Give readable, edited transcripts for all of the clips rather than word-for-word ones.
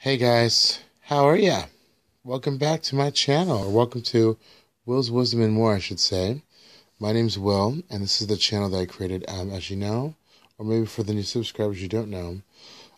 Hey guys, how are ya? Welcome back to my channel, or welcome to Will's Wisdom and More, I should say. My name's Will, and this is the channel that I created, as you know, or maybe for the new subscribers you don't know.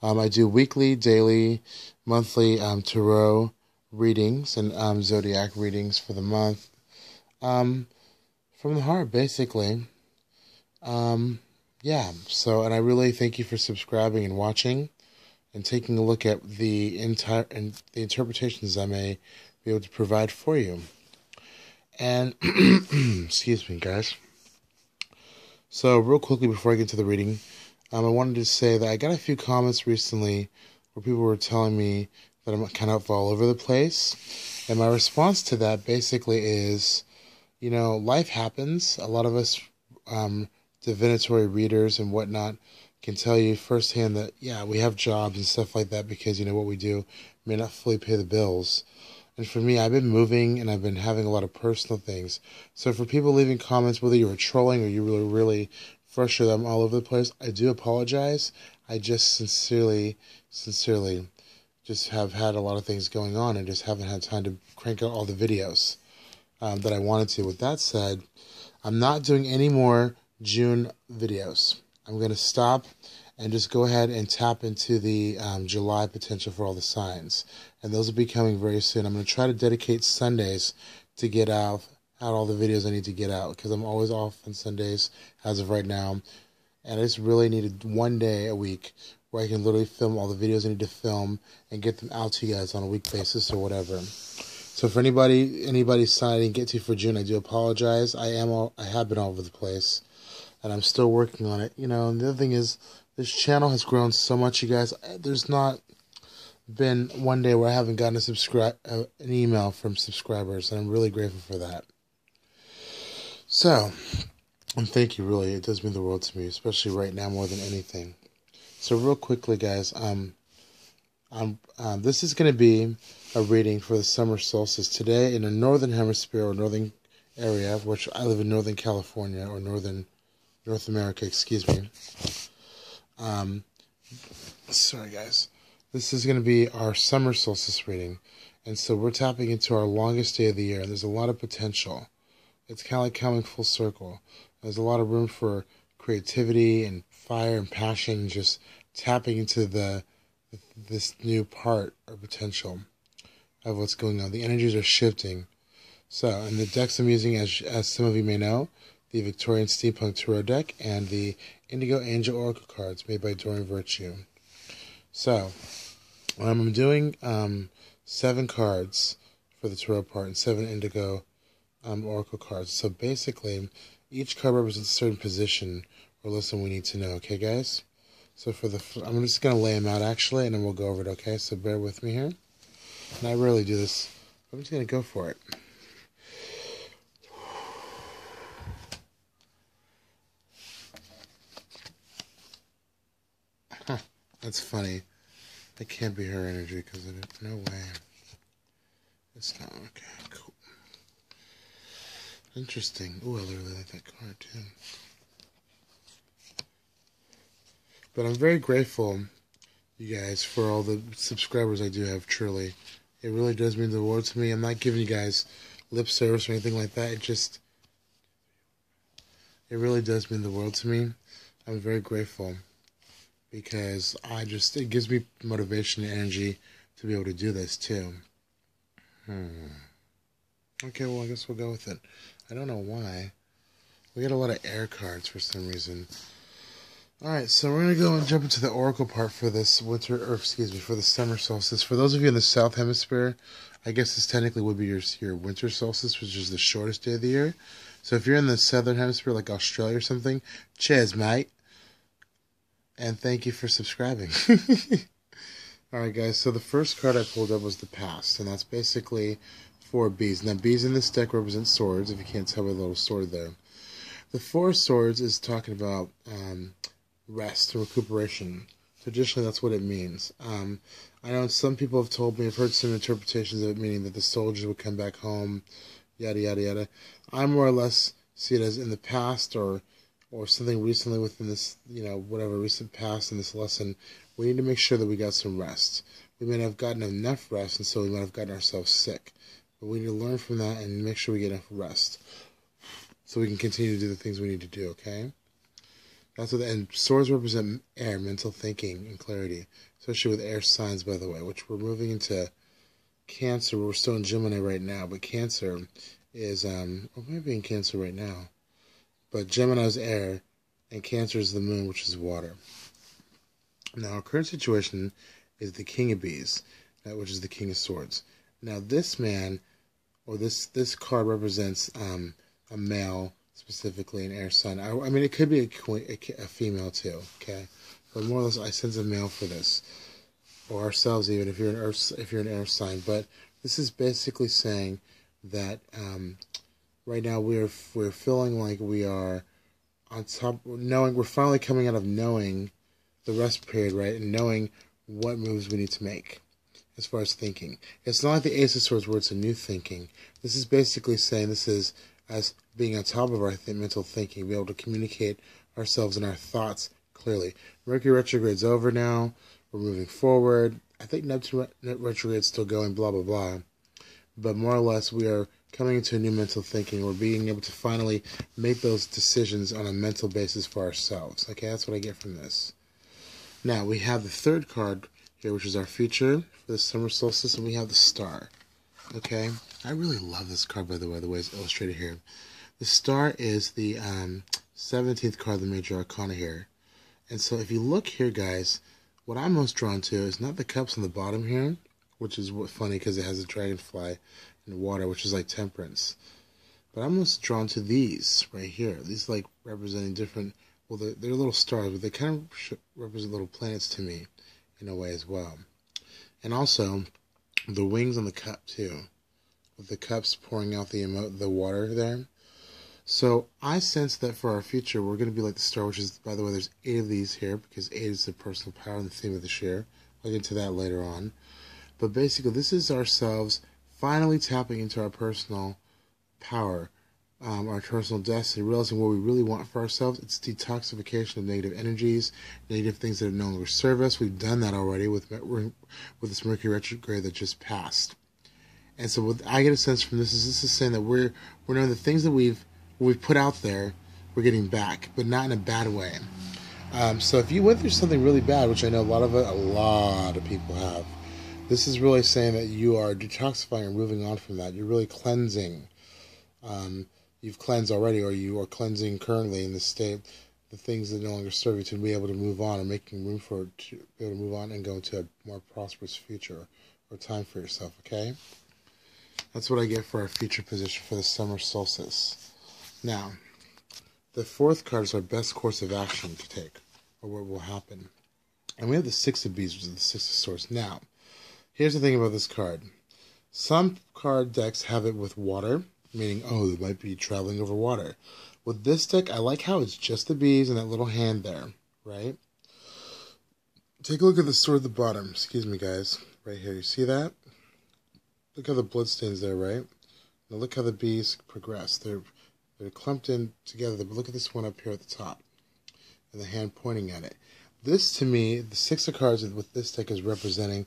I do weekly, daily, monthly tarot readings and zodiac readings for the month. From the heart, basically. Yeah, so, and I really thank you for subscribing and watching and taking a look at the interpretations I may be able to provide for you. And excuse me, guys. So real quickly before I get to the reading, I wanted to say that I got a few comments recently where people were telling me that I'm kind of all over the place. And my response to that basically is, you know, life happens. A lot of us divinatory readers and whatnot can tell you firsthand that, yeah, we have jobs and stuff like that because, you know, what we do may not fully pay the bills. And for me, I've been moving and I've been having a lot of personal things. So for people leaving comments, whether you were trolling or you were really frustrated that I'm all over the place, I do apologize. I just sincerely just have had a lot of things going on and just haven't had time to crank out all the videos that I wanted to. With that said, I'm not doing any more June videos. I'm going to stop and just go ahead and tap into the July potential for all the signs. And those will be coming very soon. I'm going to try to dedicate Sundays to get out all the videos I need to get out, because I'm always off on Sundays as of right now. And I just really needed one day a week where I can literally film all the videos I need to film and get them out to you guys on a week basis or whatever. So for anybody's sign I didn't get to for June, I do apologize. I have been all over the place. And I'm still working on it, you know. And the other thing is, this channel has grown so much, you guys. There's not been one day where I haven't gotten an email from subscribers, and I'm really grateful for that. So, and thank you, really. It does mean the world to me, especially right now more than anything. So, real quickly, guys, this is going to be a reading for the summer solstice today in the northern hemisphere or northern area, which I live in Northern California or North America, excuse me. Sorry guys. This is going to be our summer solstice reading. And so we're tapping into our longest day of the year. And there's a lot of potential. It's kind of like coming full circle. There's a lot of room for creativity and fire and passion, and just tapping into this new part or potential of what's going on. The energies are shifting. So, and the decks I'm using, as some of you may know, the Victorian Steampunk Tarot deck, and the Indigo Angel Oracle cards made by Dorian Virtue. So, I'm doing 7 cards for the tarot part and 7 Indigo Oracle cards. So basically, each card represents a certain position or lesson we need to know. Okay, guys? So I'm just going to lay them out actually, and then we'll go over it. Okay? So bear with me here. And I rarely do this. I'm just going to go for it. That's funny. That can't be her energy, because no way. It's not. Okay, cool. Interesting. Ooh, I really like that card too. But I'm very grateful, you guys, for all the subscribers I do have, truly. It really does mean the world to me. I'm not giving you guys lip service or anything like that. It really does mean the world to me. I'm very grateful, because it gives me motivation and energy to be able to do this too. Okay, well, I guess we'll go with it. I don't know why. We got a lot of air cards for some reason. Alright, so we're going to go and jump into the oracle part for this for the summer solstice. For those of you in the south hemisphere, I guess this technically would be your winter solstice, which is the shortest day of the year. So if you're in the southern hemisphere, like Australia or something, cheers, mate. And thank you for subscribing. Alright guys, so the first card I pulled up was the past, and that's basically 4 bees. Now bees in this deck represent swords, if you can't tell by the little sword there. The 4 swords is talking about rest and recuperation. Traditionally that's what it means. I know some people have told me, I've heard some interpretations of it meaning that the soldiers would come back home, yada yada yada. I more or less see it as in the past or something recently within this, you know, whatever recent past in this lesson, we need to make sure that we got some rest. we might have gotten enough rest, and so we might have gotten ourselves sick. But we need to learn from that and make sure we get enough rest so we can continue to do the things we need to do, okay? That's what, and swords represent air, mental thinking, and clarity, especially with air signs, by the way, which we're moving into Cancer. We're still in Gemini right now, but Cancer is, or maybe in Cancer right now, but Gemini is air, and Cancer is the moon, which is water. Now, our current situation is the King of Bees, which is the King of Swords. Now, this man, or this card represents a male, specifically an air sign. I mean, it could be a female too, okay? But more or less, I sense a male for this, or ourselves even if you're an air sign. But this is basically saying that right now we're feeling like we are on top, knowing we're finally coming out of knowing the rest period, right, and knowing what moves we need to make as far as thinking. It's not like the Ace of Swords where it's a new thinking. This is basically saying this is as being on top of our mental thinking, be able to communicate ourselves and our thoughts clearly. Mercury retrograde's over now. We're moving forward. I think Neptune retrograde's still going, blah, blah, blah. But more or less, we are coming into a new mental thinking. We're being able to finally make those decisions on a mental basis for ourselves. Okay, that's what I get from this. Now, we have the third card here, which is our future for the summer solstice, and we have the star. Okay, I really love this card, by the way it's illustrated here. The star is the 17th card of the major arcana here. And so if you look here, guys, what I'm most drawn to is not the cups on the bottom here, which is funny because it has a dragonfly and water, which is like temperance. But I'm most drawn to these right here. These like representing different, well, they're little stars, but they kind of represent little planets to me in a way as well. And also the wings on the cup too, with the cups pouring out the water there. So I sense that for our future, we're going to be like the star, which is, by the way, there's 8 of these here, because 8 is the personal power and the theme of this year. I'll get into that later on. But basically, this is ourselves finally tapping into our personal power, our personal destiny, realizing what we really want for ourselves. It's detoxification of negative energies, negative things that no longer serve us. We've done that already with this Mercury retrograde that just passed. And so what I get a sense from this is saying that we're knowing the things that we've put out there, we're getting back, but not in a bad way. So if you went through something really bad, which I know a lot of people have, this is really saying that you are detoxifying and moving on from that. You're really cleansing. You've cleansed already, or you are cleansing currently in this state, the things that no longer serve you, to be able to move on, or making room to be able to move on and go into a more prosperous future or time for yourself, okay? That's what I get for our future position for the summer solstice. Now, the fourth card is our best course of action to take, or what will happen. And we have the Six of Bees, which is the Six of Swords. Now, here's the thing about this card. Some card decks have it with water, meaning, oh, they might be traveling over water. With this deck, I like how it's just the bees and that little hand there, right? Take a look at the sword at the bottom. Excuse me, guys. Right here. You see that? Look how the blood stains there, right? Now look how the bees progress. They're clumped in together, but look at this one up here at the top, and the hand pointing at it. This, to me, the Six of Cards with this deck is representing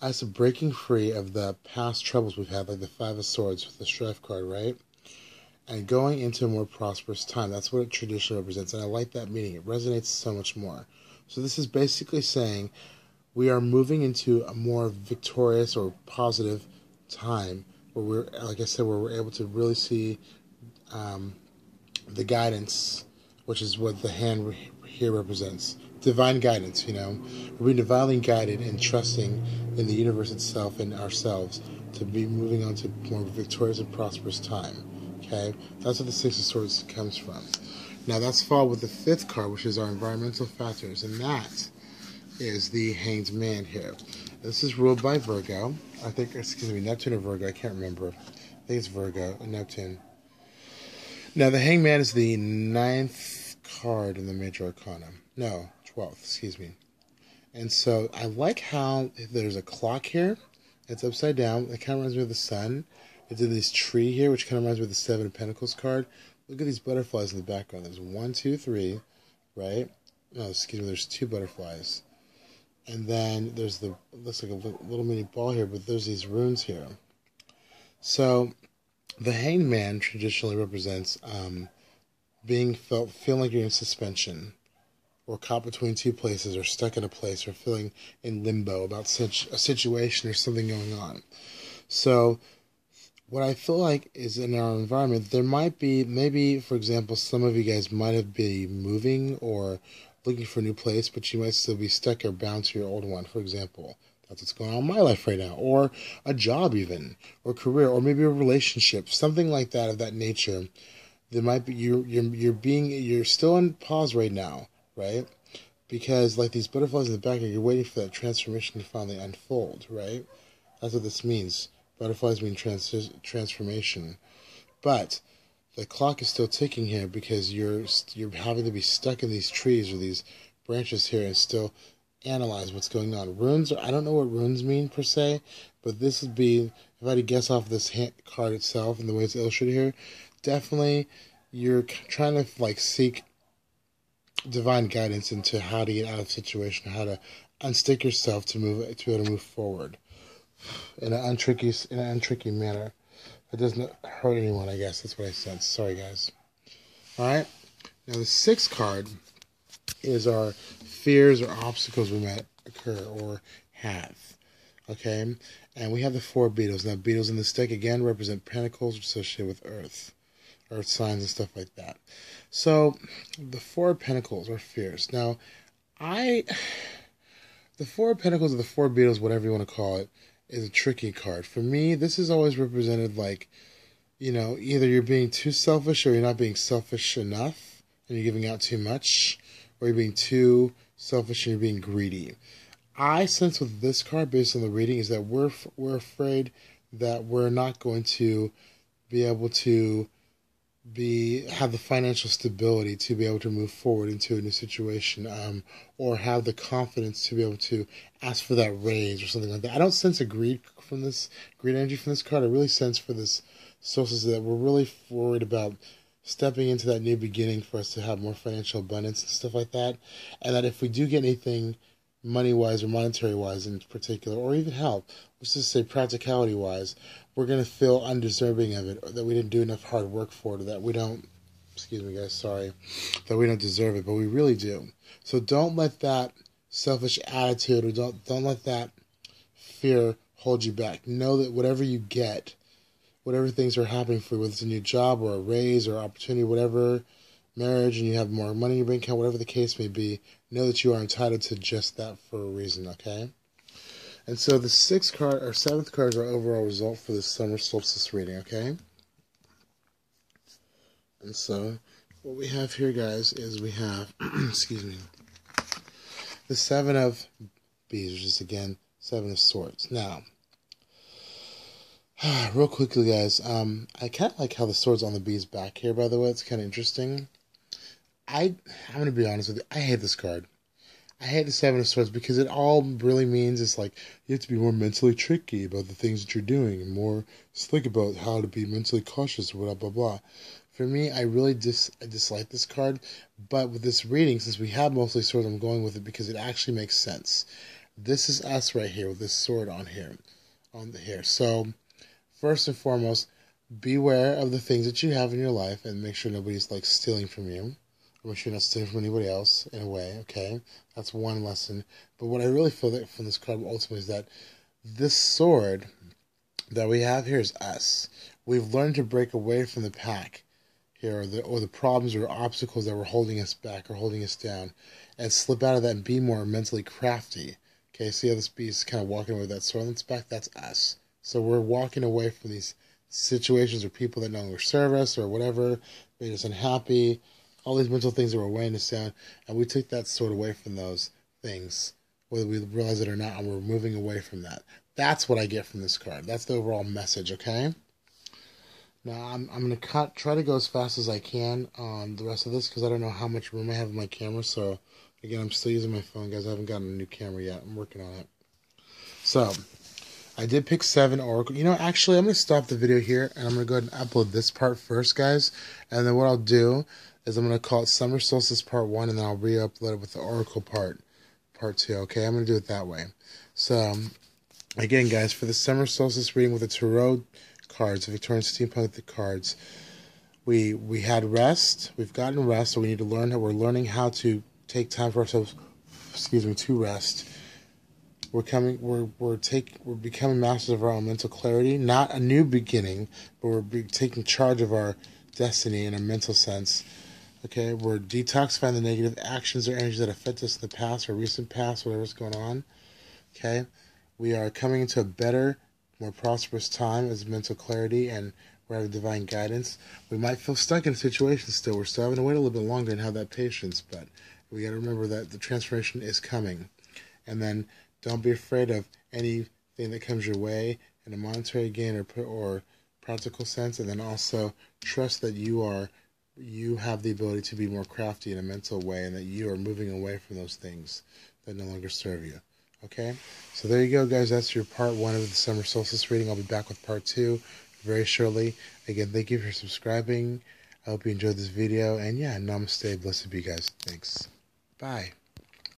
us breaking free of the past troubles we've had, like the Five of Swords with the Strife card, right? And going into a more prosperous time. That's what it traditionally represents, and I like that meaning. It resonates so much more. So this is basically saying we are moving into a more victorious or positive time, where we're, like I said, where we're able to really see the guidance, which is what the hand here represents. Divine guidance, you know. We're being divinely guided and trusting in the universe itself and ourselves to be moving on to a more victorious and prosperous time. Okay? That's what the Six of Swords comes from. Now that's followed with the fifth card, which is our environmental factors, and that is the Hanged Man here. This is ruled by Virgo. I think, excuse me, Neptune or Virgo, I can't remember. I think it's Virgo and Neptune. Now, the Hanged Man is the 9th card in the major arcana. No, 12th, excuse me. And so I like how there's a clock here. It's upside down. It kind of reminds me of the sun. It's in this tree here, which kind of reminds me of the Seven of Pentacles card. Look at these butterflies in the background. There's 1, 2, 3, right? No, excuse me, there's 2 butterflies. And then there's the looks like a little mini ball here, but there's these runes here. So the Hanged Man traditionally represents feeling like you're in suspension, or caught between two places, or stuck in a place, or feeling in limbo about a situation or something going on. So what I feel like is in our environment, there might be, maybe, for example, some of you guys might have been moving or looking for a new place, but you might still be stuck or bound to your old one, for example. That's what's going on in my life right now. Or a job even, or career, or maybe a relationship, something like that, of that nature. There might be, you're still on pause right now, right? Because like these butterflies in the background, you're waiting for that transformation to finally unfold, right? That's what this means. Butterflies mean transformation. But the clock is still ticking here because you're having to be stuck in these trees or these branches here and still analyze what's going on. Runes, I don't know what runes mean per se, but this would be, if I had to guess off this card itself and the way it's illustrated here, definitely you're trying to like seek divine guidance into how to get out of the situation, how to unstick yourself to be able to move forward in an untricky manner. It doesn't hurt anyone, I guess. That's what I said. Sorry, guys. All right. Now, the 6th card is our fears or obstacles we might occur or have. Okay? And we have the 4 beetles. Now, beetles in this deck, again, represent pentacles associated with earth signs and stuff like that. So, the 4 pentacles are fears. Now, the 4 pentacles or the 4 beetles, whatever you want to call it, is a tricky card. For me, this is always represented like, either you're being too selfish or you're not being selfish enough and you're giving out too much, or you're being too selfish and you're being greedy. I sense with this card, based on the reading, is that we're afraid that we're not going to be able to have the financial stability to be able to move forward into a new situation, or have the confidence to be able to ask for that raise or something like that. I don't sense a greed energy from this card. I really sense for this solstice that we're really worried about stepping into that new beginning for us to have more financial abundance and stuff like that. And that if we do get anything money-wise or monetary-wise in particular, or even help, let's just say practicality-wise, we're going to feel undeserving of it, or that we didn't do enough hard work for it, or that we don't, excuse me guys, sorry, that we don't deserve it, but we really do. So don't let that selfish attitude, or don't let that fear hold you back. Know that whatever you get, whatever things are happening for you, whether it's a new job or a raise or opportunity, whatever, marriage, and you have more money in your bank account, whatever the case may be, know that you are entitled to just that for a reason, okay? And so the 6th card, or 7th card, is our overall result for this summer solstice reading, okay? And so what we have here, guys, is we have, excuse me, the 7 of bees, which is, again, 7 of swords. Now, real quickly, guys, I kind of like how the sword's on the bee's back here, by the way. It's kind of interesting. I'm going to be honest with you. I hate this card. I hate the 7 of Swords because it all really means is like you have to be more mentally tricky about the things that you're doing and more slick about how to be mentally cautious or blah, blah, blah. For me, I really dislike this card, but with this reading, since we have mostly swords, I'm going with it because it actually makes sense. This is us right here with this sword on here. So, first and foremost, beware of the things that you have in your life and make sure nobody's like stealing from you. Or make sure you're not stealing from anybody else in a way, okay? That's one lesson. But what I really feel that from this card ultimately is that this sword that we have here is us. We've learned to break away from the pack here, or the problems or obstacles that were holding us back or holding us down, and slip out of that and be more mentally crafty. Okay, see how this bee is kind of walking away with that sword on its back? That's us. So we're walking away from these situations or people that no longer serve us or whatever, made us unhappy, all these mental things that were weighing us down, and we took that sword away from those things, whether we realize it or not, and we're moving away from that. That's what I get from this card. That's the overall message, okay? Now, I'm going to try to go as fast as I can on the rest of this, because I don't know how much room I have in my camera, so, again, I'm still using my phone, guys. I haven't gotten a new camera yet. I'm working on it. So, I did pick 7 Oracle. You know, actually, I'm going to stop the video here, and I'm going to go ahead and upload this part first, guys, and then what I'll do is I'm going to call it Summer Solstice Part 1, and then I'll re-upload it with the Oracle Part 2, okay? I'm going to do it that way. So, again, guys, for the summer solstice reading with the tarot cards, the Victorian steampunk cards, we had rest. We've gotten rest, so we need to learn. We're learning how to take time for ourselves. To rest. We're becoming masters of our own mental clarity. Not a new beginning, but we're taking charge of our destiny in a mental sense. Okay, we're detoxifying the negative actions or energies that affect us in the past or recent past, whatever's going on. Okay, we are coming into a better, more prosperous time as mental clarity, and we're having divine guidance. We might feel stuck in a situation still. We're still having to wait a little bit longer and have that patience, but we got to remember that the transformation is coming. And then don't be afraid of anything that comes your way in a monetary gain or practical sense, and then also trust that you have the ability to be more crafty in a mental way, and that you are moving away from those things that no longer serve you. Okay? So there you go, guys. That's your part 1 of the summer solstice reading. I'll be back with part 2 very shortly. Again, thank you for subscribing. I hope you enjoyed this video. And yeah, namaste. Blessed be, guys. Thanks. Bye.